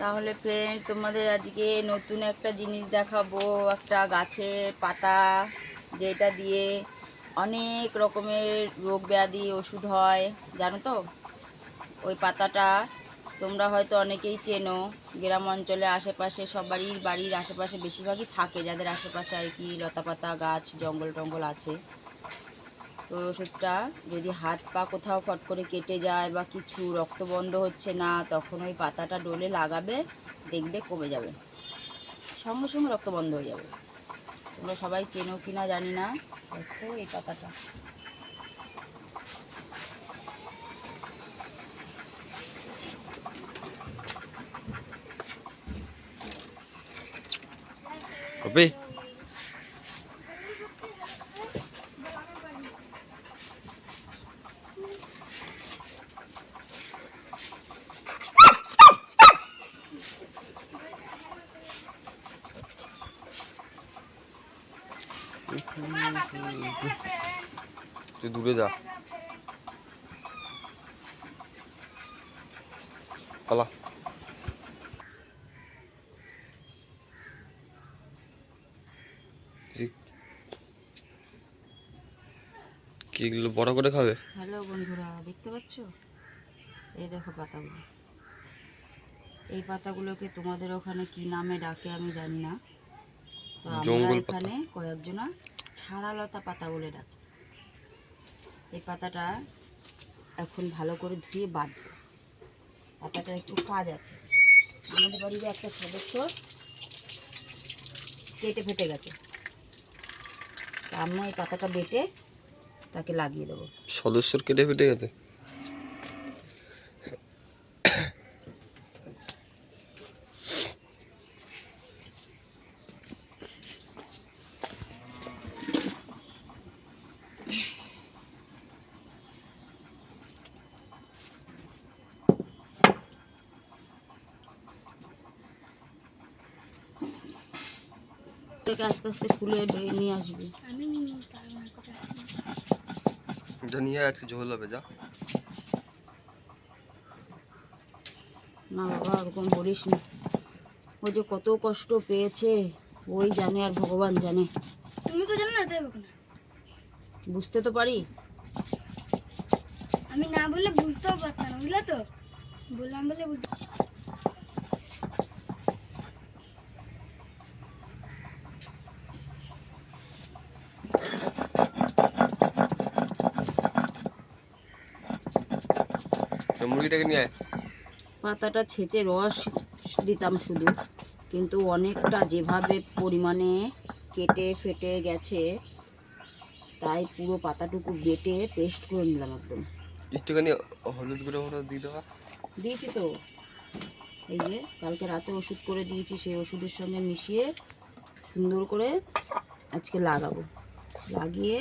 তাহলে ফ্রেন্ড, তোমাদের আজকে নতুন একটা জিনিস দেখাবো। একটা গাছের পাতা, যেটা দিয়ে অনেক রকমের রোগ ব্যাধি ওষুধ হয়, জানো তো? ওই পাতাটা তোমরা হয়তো অনেকেই চেনো। গ্রাম অঞ্চলে আশেপাশে সবারই বাড়ির আশেপাশে বেশিরভাগই থাকে, যাদের আশেপাশে আর কি লতা পাতা গাছ জঙ্গল টঙ্গল আছে। তো ওষুধটা যদি হাত পা কোথাও ফট করে কেটে যায় বা কিছু রক্ত বন্ধ হচ্ছে না, তখন ওই পাতাটা ডলে লাগাবে, দেখবে কমে যাবে, সঙ্গে সঙ্গে রক্ত বন্ধ হয়ে যাবে। তোমরা সবাই চেনো কি না জানি না। দেখো এই পাতাটা। কপি তুই দূরে যা পালা। কি এগুলো বড় করে খাবে? হ্যালো বন্ধুরা, দেখতে পাচ্ছ? এই দেখো পাতাগুলো। এই পাতাগুলোকে তোমাদের ওখানে কি নামে ডাকে আমি জানি না। তো আমরা জঙ্গল পাতা। এখানে কয়েকজনা ছাড়া লতা পাতা বলে ডাকি। এই পাতাটা এখন ভালো করে ধুয়ে বাঁধবো। পাতাটা একটু কাজ আছে। আমাদের বাড়ির একটা সদস্য কেটে ফেটে গেছে, তা আমরা এই পাতাটা বেটে তাকে লাগিয়ে দেবো। সদস্যর কেটে ফেটে গেছে? এটাকে আস্তে আস্তে ফুলে নিয়ে আসবি। যা নিয়ে আজকে ঝোল হবে, যা। না বাবা, ওরকম বলিস না। ও যে কত কষ্ট পেয়েছে ওই জানে, আর ভগবান জানে। তুমি তো জানো না, তাই বলো না। বুঝতে তো পারি। আমি না বললে বুঝতেও পারতাম না, বুঝলে তো? বললাম বলে বুঝতে। মুরগিটাকে নিয়ে আয়। পাতাটা ছেঁচে রস দিতাম শুধু, কিন্তু অনেকটা যেভাবে পরিমাণে কেটে ফেটে গেছে, তাই পুরো পাতাটুকু বেটে পেস্ট করে নিলাম একদম। একটুখানি হলুদ গুঁড়ো দিয়ে দেওয়া। দিয়েছি তো, এই যে কালকে রাতে ওষুধ করে দিয়েছি, সেই ওষুধের সঙ্গে মিশিয়ে সুন্দর করে আজকে লাগাবো। লাগিয়ে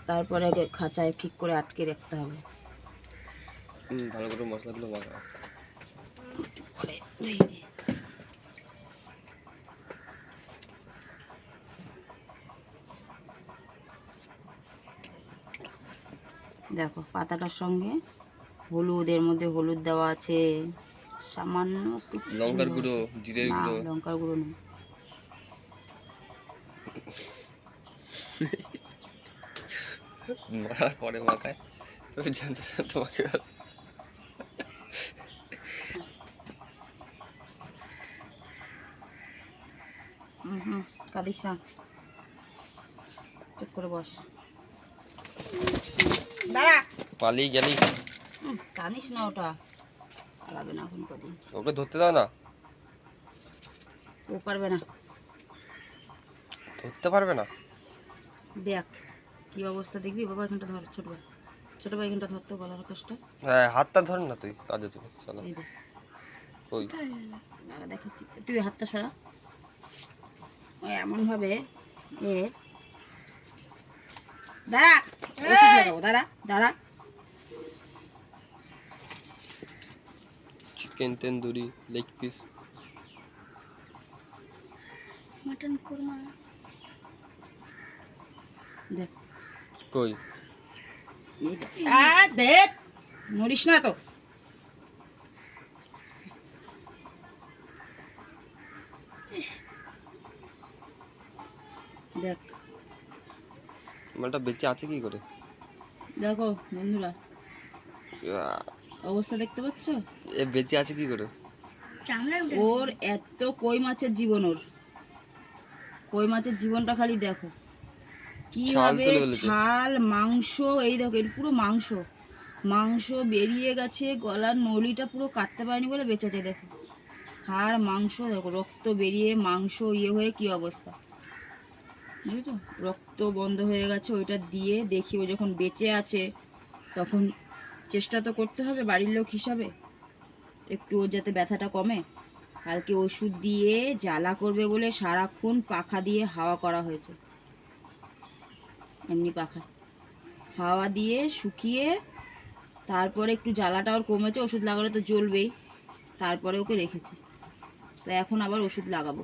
তারপরে খাঁচায় ঠিক করে আটকে রাখতে হবে। ভালো করে মশলাগুলো মাখা। পরে ধুয়ে দিই। দেখো পাতাটার সঙ্গে হলুদ, এর মধ্যে হলুদ দেওয়া আছে, সামান্য লঙ্কার গুঁড়ো, জিরের না, গুঁড়ো। লঙ্কার গুঁড়ো নেই। মারার পরে মাখায়। তুমি জানতে চান তোমাকে? হুম, কাঁদিস না, চুপ করে বস। দাঁড়া, পালিয়ে গেলি। টানিস না, ওটা পালাবে না এখন কদিন। ওকে ধরতে দাও না। ও পারবে না। ধরতে পারবে না? দেখ কি অবস্থা, দেখবি। বাবা এখানটা ধর, ছোট ভাই, ছোট ভাই এখানটা ধরতো, গলার কষ্ট। হ্যাঁ, হাতটা ধর না তুই, কাজে তুমি চলো। এই দেখ, ওই দাঁড়া দেখাচ্ছি, তুই হাতটা সরা। ওই এমনভাবে এ দাঁড়া, ওষুধ লাগাবো, দাঁড়া দাঁড়া। Chicken tandoori, leg piece, mutton korma. দেখ কই এই দেখ, দেখ, মরিস না তো। ইস, দেখ মালটা বেঁচে আছে কি করে? দেখো বন্ধুরা, আহ, অবস্থা দেখতে পাচ্ছ? এ বেঁচে আছে কি করে? চামড়ায় উঠে ওর এত কই মাছের জীবন, ওর কই মাছের জীবনটা খালি দেখো ছাল কিভাবে তুলে ফেলেছে। ছাল মাংস, এই দেখো এর পুরো মাংস, মাংস বেরিয়ে গেছে, গলার নলিটা পুরো কাটতে পারেনি বলে বেঁচে আছে। দেখো হাড় মাংস, দেখো রক্ত বেরিয়ে মাংস ইয়ে হয়ে কি অবস্থা, বুঝেছো? রক্ত বন্ধ হয়ে গেছে। ওইটা দিয়ে দেখি ও যখন বেঁচে আছে তখন চেষ্টা তো করতে হবে বাড়ির লোক হিসাবে একটু ওর যাতে ব্যথাটা কমে। কালকে ওষুধ দিয়ে জ্বালা করবে বলে সারাক্ষণ পাখা দিয়ে হাওয়া করা হয়েছে, এমনি পাখা হাওয়া দিয়ে শুকিয়ে তারপরে একটু জ্বালাটা ওর কমেছে, ওষুধ লাগালে তো জ্বলবেই, তারপরে ওকে রেখেছি। তো এখন আবার ওষুধ লাগাবো।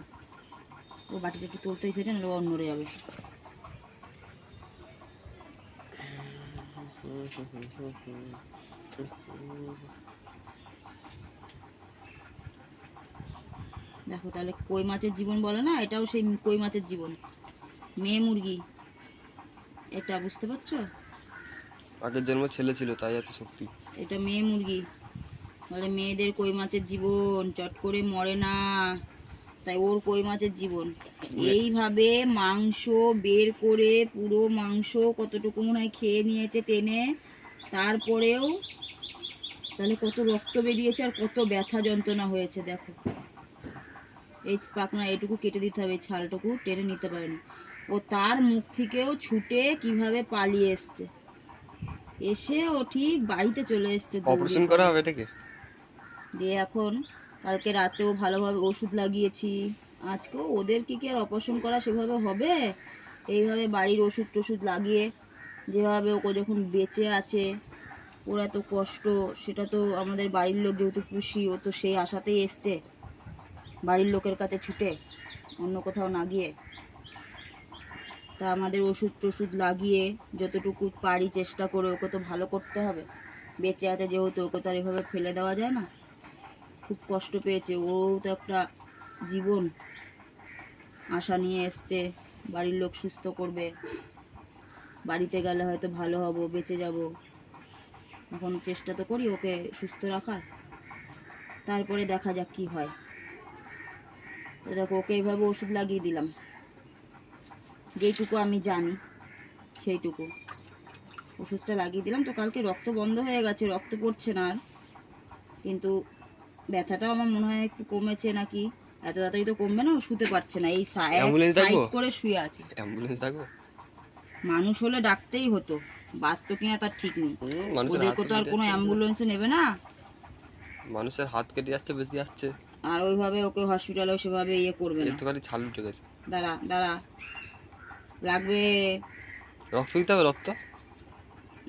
ও বাটিটা একটু তুলতে সেটা নাহলে ও নড়ে যাবে। দেখো তাহলে কই মাছের জীবন বলে না, এটাও সেই কই মাছের জীবন, মেয়ে মুরগি, এটা বুঝতে পারছো? আগের জন্ম ছেলে ছিল তাই এত শক্তি। এটা মেয়ে মুরগি, বলে মেয়েদের কই মাছের জীবন চট করে মরে না, তাই ওর কই মাছের জীবন। এইভাবে মাংস বের করে পুরো মাংস কতটুকু মনে হয় খেয়ে নিয়েছে টেনে, তারপরেও তাহলে কত রক্ত বেরিয়েছে আর কত ব্যথা যন্ত্রণা হয়েছে। দেখো এই পাখনা এটুকু কেটে দিতে হবে, এই ছালটুকু টেনে নিতে পারেনি ও, তার মুখ থেকেও ছুটে কিভাবে পালিয়ে এসছে, এসে ও ঠিক বাড়িতে চলে এসছে দৌড়ে অপারেশন করে। করা হবে এটাকে? দিয়ে এখন কালকে রাতেও ভালোভাবে ওষুধ লাগিয়েছি, আজকেও ওদের কি আর অপারেশন করা সেভাবে হবে? এইভাবে বাড়ির ওষুধ টষুধ লাগিয়ে যেভাবে ওকে যখন বেঁচে আছে, ওর এত কষ্ট, সেটা তো আমাদের বাড়ির লোক যেহেতু খুশি, ও তো সেই আশাতেই এসছে বাড়ির লোকের কাছে ছুটে, অন্য কোথাও না গিয়ে। তা আমাদের ওষুধ টষুধ লাগিয়ে যতটুকু পারি চেষ্টা করে ওকে তো ভালো করতে হবে, বেঁচে আছে যেহেতু, ওকে তো আর এভাবে ফেলে দেওয়া যায় না। খুব কষ্ট পেয়েছে, ওরও তো একটা জীবন, আশা নিয়ে এসছে বাড়ির লোক সুস্থ করবে, বাড়িতে গেলে হয়তো ভালো হব, বেঁচে যাব। এখন চেষ্টা তো করি ওকে সুস্থ রাখার, তারপরে দেখা যাক কি হয়। তো দেখো ওকে এইভাবে ওষুধ লাগিয়ে দিলাম, যেইটুকু আমি জানি সেইটুকু ওষুধটা লাগিয়ে দিলাম। তো কালকে রক্ত বন্ধ হয়ে গেছে, রক্ত পড়ছে না আর, কিন্তু ব্যথাটাও আমার মনে হয় একটু কমেছে নাকি, এত তাড়াতাড়ি তো কমবে না, ও শুতে পারছে না, এই অ্যাম্বুলেন্স সাইড ডাকবো? করে শুয়ে আছে। অ্যাম্বুলেন্স ডাকবো? মানুষ হলে ডাকতেই হতো, বাঁচতো কিনা তার ঠিক নেই। মানুষের হাত ওদেরকে তো আর কেটে কোনো যাচ্ছে, অ্যাম্বুলেন্সে নেবে না, মানুষের হাত কেটে যাচ্ছে, বেঁচে যাচ্ছে। আর ওইভাবে ওকে হসপিটালেও সেভাবে ইয়ে করবে এর না। তো খালি ছাল উঠে গেছে। দাঁড়া দাঁড়া, লাগবে রক্ত দিতে হবে? রক্ত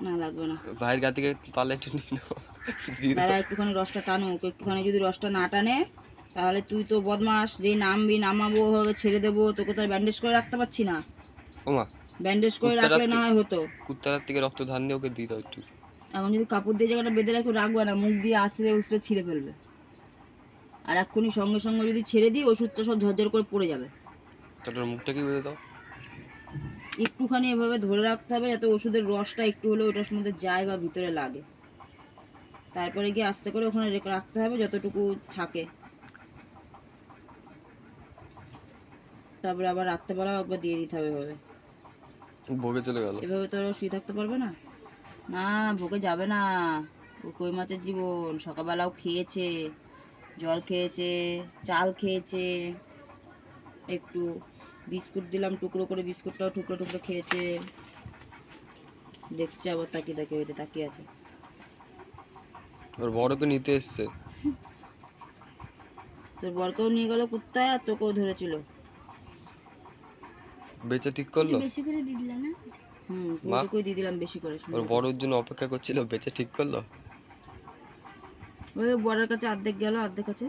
না, লাগবে না, ভাইয়ের গা থেকে পারলে একটু নিয়ে নাও, দিয়ে দাঁড়া দাও। একটুখানি রসটা টানো, ওকে একটুখানি যদি রসটা না টানে তাহলে তুই তো বদমাস, যেই নামবি নামাবো ওভাবে ছেড়ে দেবো, তোকে তো আর ব্যান্ডেজ করে রাখতে পারছি না, ওমা, ব্যান্ডেজ করে রাখলে না হয় হতো। কুত্তারার থেকে রক্ত ধার নিয়ে ওকে দিয়ে দাও একটু। এখন যদি কাপড় দিয়ে জায়গাটা বেঁধে রাখো রাখবে না, মুখ দিয়ে আছড়ে উছড়ে ছিঁড়ে ফেলবে, আর এক্ষুনি সঙ্গে সঙ্গে যদি ছেড়ে দিই ওষুধটা সব ঝরঝর করে পড়ে যাবে। তাহলে ওর মুখটাকে বেঁধে দাও। একটুখানি এভাবে ধরে রাখতে হবে যাতে ওষুধের রসটা একটু হলেও ওটার মধ্যে যায় বা ভিতরে লাগে, তারপরে গিয়ে আস্তে করে ওখানে রেখে রাখতে হবে যতটুকু থাকে, তারপরে আবার রাত্রেবেলাও একবার দিয়ে দিতে হবে এভাবে। ভোগে চলে গেল। এভাবে তো আর ও শুয়ে থাকতে পারবে না, না ভোগে যাবে না, ও কই মাছের জীবন। সকালবেলাও খেয়েছে, জল খেয়েছে, চাল খেয়েছে, একটু বিস্কুট দিলাম টুকরো করে, বিস্কুটটাও টুকরো টুকরো খেয়েছে, দেখছে আবার তাকিয়ে তাকিয়ে ওইতে তাকিয়ে আছে। ওর বড়কে নিতে এসছে। তোর বরকেও নিয়ে গেল কুত্তায় আর তোকেও ধরেছিল। বেঁচে ঠিক করলো? বেশি করে দিয়ে দিলে না? মা? ওইটুকুই দিয়ে দিলাম বেশি করে। ওর বড়োর জন্য অপেক্ষা করছিল, বেঁচে ঠিক করলো? ওই বরের কাছে অর্ধেক গেল, অর্ধেক আছে,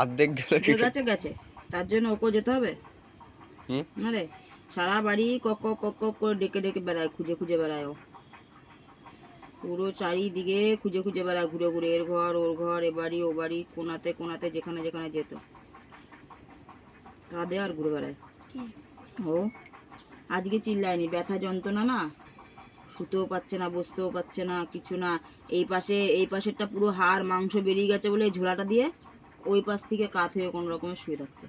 অর্ধেক গেল কি যে করে? গেছে গেছে, তার জন্য ওকেও যেতে হবে হুম? না রে। সারা বাড়ি কক কক কক কক করে ডেকে ডেকে বেড়ায়, খুঁজে খুঁজে বেড়ায় ও, পুরো চারিদিকে খুঁজে খুঁজে বেড়ায়, ঘুরে ঘুরে এর ঘর ওর ঘর, এ বাড়ি ও বাড়ি, কোনাতে কোনাতে যেখানে যেখানে যেত। কাঁদে আর ঘুরে বেড়ায়। কি ও আজকে চিল্লায়নি, ব্যথা যন্ত্রণা না, শুতেও পাচ্ছে না, বসতেও পাচ্ছে না, কিছু না। এই পাশেরটা পুরো হাড় মাংস বেরিয়ে গেছে বলে এই ঝোলাটা দিয়ে ওই পাশ থেকে কাত হয়ে কোনো রকমে শুয়ে থাকছে,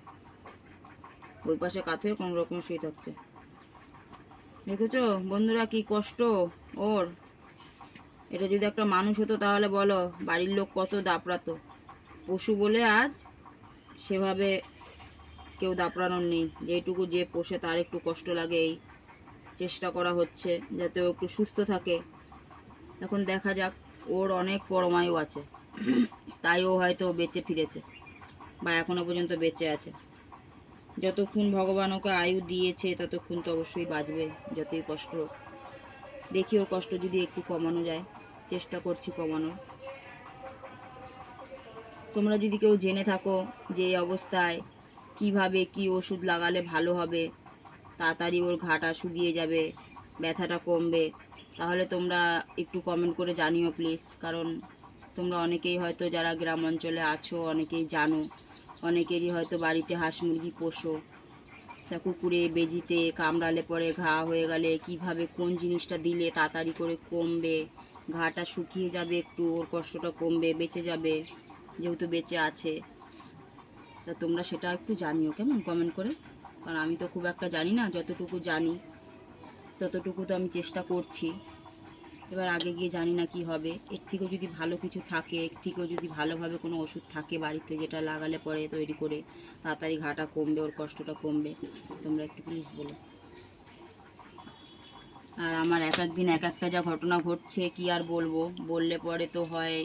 ওই পাশে কাত হয়ে কোনো রকমে শুয়ে থাকছে। দেখেছো বন্ধুরা কি কষ্ট ওর। এটা যদি একটা মানুষ হতো তাহলে বলো বাড়ির লোক কত দাপড়াতো। পশু বলে আজ সেভাবে কেউ দাপড়ানোর নেই। যেটুকু যে পোষে তার একটু কষ্ট লাগে, এই চেষ্টা করা হচ্ছে যাতে ও একটু সুস্থ থাকে। এখন দেখা যাক, ওর অনেক পরমায়ু আছে, তাই ও হয়তো বেঁচে ফিরেছে বা এখনো পর্যন্ত বেঁচে আছে। যতক্ষণ ভগবান ওকে আয়ু দিয়েছে ততক্ষণ তো অবশ্যই বাঁচবে, যতই কষ্ট হোক। দেখি ওর কষ্ট যদি একটু কমানো যায়, চেষ্টা করছি কমানোর। তোমরা যদি কেউ জেনে থাকো যে এই অবস্থায় কিভাবে কি ওষুধ লাগালে ভালো হবে, তাড়াতাড়ি ওর ঘাটা শুকিয়ে যাবে, ব্যথাটা কমবে, তাহলে তোমরা একটু কমেন্ট করে জানিও প্লিজ। কারণ তোমরা অনেকেই হয়তো যারা গ্রাম অঞ্চলে আছো অনেকেই জানো, অনেকেরই হয়তো বাড়িতে হাঁস মুরগি পোষো, তা কুকুরে বেজিতে কামড়ালে পরে ঘা হয়ে গেলে কিভাবে কোন জিনিসটা দিলে তাড়াতাড়ি করে কমবে, ঘাটা শুকিয়ে যাবে, একটু ওর কষ্টটা কমবে, বেঁচে যাবে, যেহেতু বেঁচে আছে। তা তোমরা সেটা একটু জানিও কেমন, কমেন্ট করে। কারণ আমি তো খুব একটা জানি না, যতটুকু জানি ততটুকু তো আমি চেষ্টা করছি। এবার আগে গিয়ে জানি না কি হবে। এর থেকেও যদি ভালো কিছু থাকে, এর থেকেও যদি ভালোভাবে কোনো ওষুধ থাকে বাড়িতে যেটা লাগালে পরে তৈরি করে তাড়াতাড়ি ঘাটা কমবে, ওর কষ্টটা কমবে, তোমরা একটু প্লিজ বলো। আর আমার এক এক দিন এক একটা যা ঘটনা ঘটছে কি আর বলবো, বললে পরে তো হয়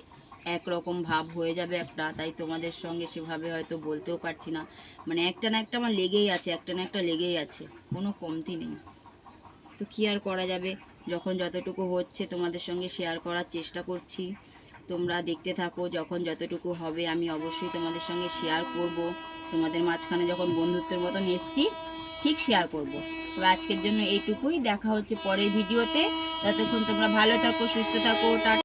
একরকম ভাব হয়ে যাবে একটা, তাই তোমাদের সঙ্গে সেভাবে হয়তো বলতেও পারছি না। মানে একটা না একটা আমার লেগেই আছে, একটা না একটা লেগেই আছে, কোনো কমতি নেই। তো কী আর করা যাবে, যখন যতটুকু হচ্ছে তোমাদের সঙ্গে শেয়ার করার চেষ্টা করছি। তোমরা দেখতে থাকো, যখন যতটুকু হবে আমি অবশ্যই তোমাদের সঙ্গে শেয়ার করব। তোমাদের মাঝখানে যখন বন্ধুত্বের মতন এসছি ঠিক শেয়ার করব। তবে আজকের জন্য এইটুকুই, দেখা হচ্ছে পরের ভিডিওতে। ততক্ষণ তোমরা ভালো থাকো, সুস্থ থাকো, টাটা।